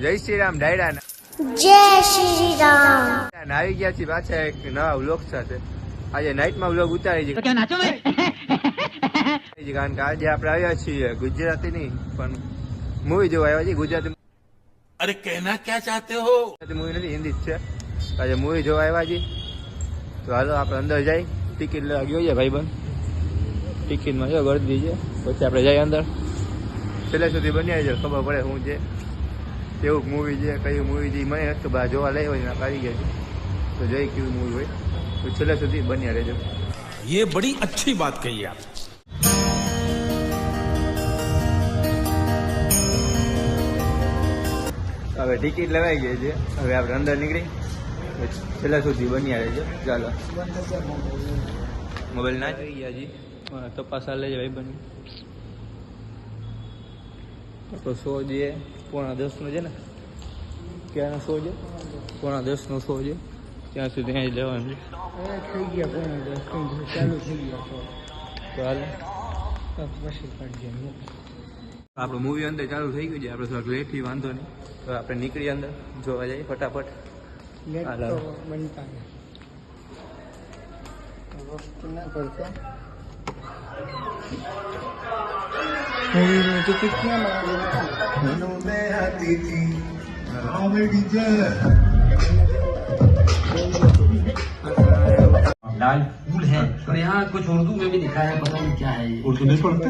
જય શ્રી રામ ડાયરા જય શ્રી રામ આવી ગયા છીએ પાછા એક નવા વ્લોગ સાથે. આજે નાઇટમાં વ્લોગ ઉતારી છે કારણ કે આજે આપણે આવ્યા છીએ ગુજરાતી નહીં પણ મૂવી જોવા આવ્યા છીએ. ગુજરાતી અરે કહેના ક્યાં ચાહતે હો? મૂવી નથી, હિન્દી જ છે. આજે મૂવી જોવા આવ્યા છીએ તો હાલો આપણે અંદર જાય. ટિકિટ લેવા ગયો છે ભાઈબંધ. ટિકિટમાં જો ગળદી છે, પછી આપણે જઈએ અંદર. છેલ્લે સુધી બન્યા છે, ખબર પડે શું છે, કેવું મૂવી છે, કયું મૂવી છે. મને નથી બહાર જોવા લઈ હોય આવી ગયા છે તો જઈ કેવું મૂવી હોય તો છેલ્લે સુધી બન્યા રહેજો. ये बड़ी अच्छी बात कही आप. હવે ટિકિટ લેવાઈ ગઈ છે, હવે આપણે અંદર નીકળી છેલ્લા સુધી બન્યા રહેજો. ચાલો મોબાઈલ ના આવી ગયા જી તપાસ હાલે છે ભાઈ બની તો શો છે 9:30 છે ને, ક્યાંનો શો છે? 9:30 શો છે, ત્યાં સુધી અહીં લેવાનું થઈ ગયા 9:30 ચાલુ થઈ ગયા તો હાલ પછી આપણું મૂવી અંદર ચાલુ થઈ ગયું છે. આપણે થોડાક લેટ થી વાંધો નહીં તો આપણે નીકળી અંદર જોવા જઈએ ફટાફટ. लाल फूल है और यहाँ कुछ उर्दू में भी लिखा है, पता नहीं क्या है ये. उर्दू नहीं पढ़ते?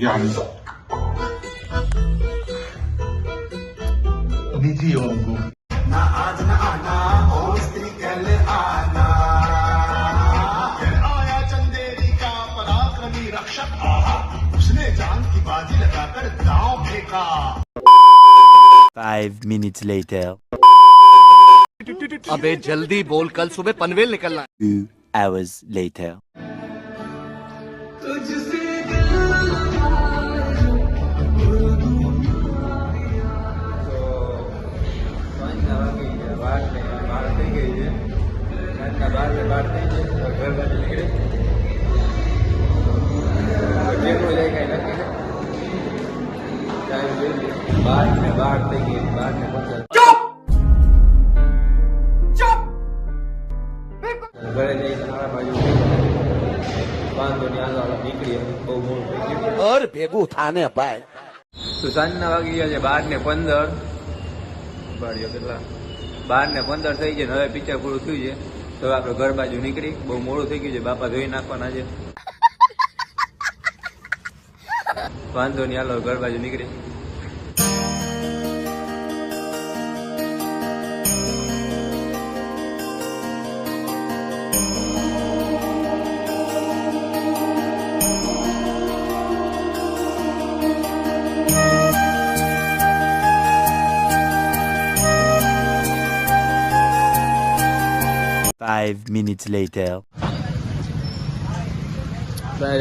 ज्ञान दीजिए हमको. ना आज ना आना ओ स्त्री कल आना. आया चंदेरी का पराक्रमी रक्षक, उसने जान की बाजी लगाकर दांव फेंका. 5 minutes later. अबे जल्दी बोल, कल सुबह पनवेल निकलना. 2 hours later. ઘરે જઈ સારા બાજુ વાંધો નહીં, હાલો નીકળીએ. બહુ મોડું થઈ ગયું और भेगू थाने भाई. તો સાંજના વાગી ગયા છે 12:15. બાળીઓ કેટલા 12:15 થઈ ગયા. હવે પિક્ચર પૂરું થયું છે તો આપણે ઘર બાજુ નીકળી. બહુ મોડું થઈ ગયું છે, બાપા ધોઈ નાખવાના છે. વાંધો નહીં, હાલો ઘર બાજુ નીકળી. Five minutes later.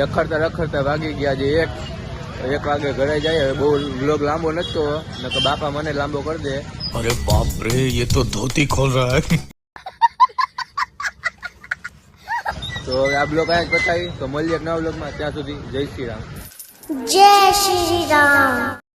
રખડતા રખડતા વાગી ગયા છે 1 વાગે ઘરે જાય. હવે બહુ વ્લોગ લાંબો નતો નકર બાપા મને લાંબો કરી દે. अरे बाप रे, ये तो धोती खोल रहा है. તો હવે આ બ્લોગ અહીંયા જ પતાવી. તો મળીએ એક નવા બ્લોગમાં. ત્યાં સુધી જય શ્રી રામ. જય શ્રી રામ.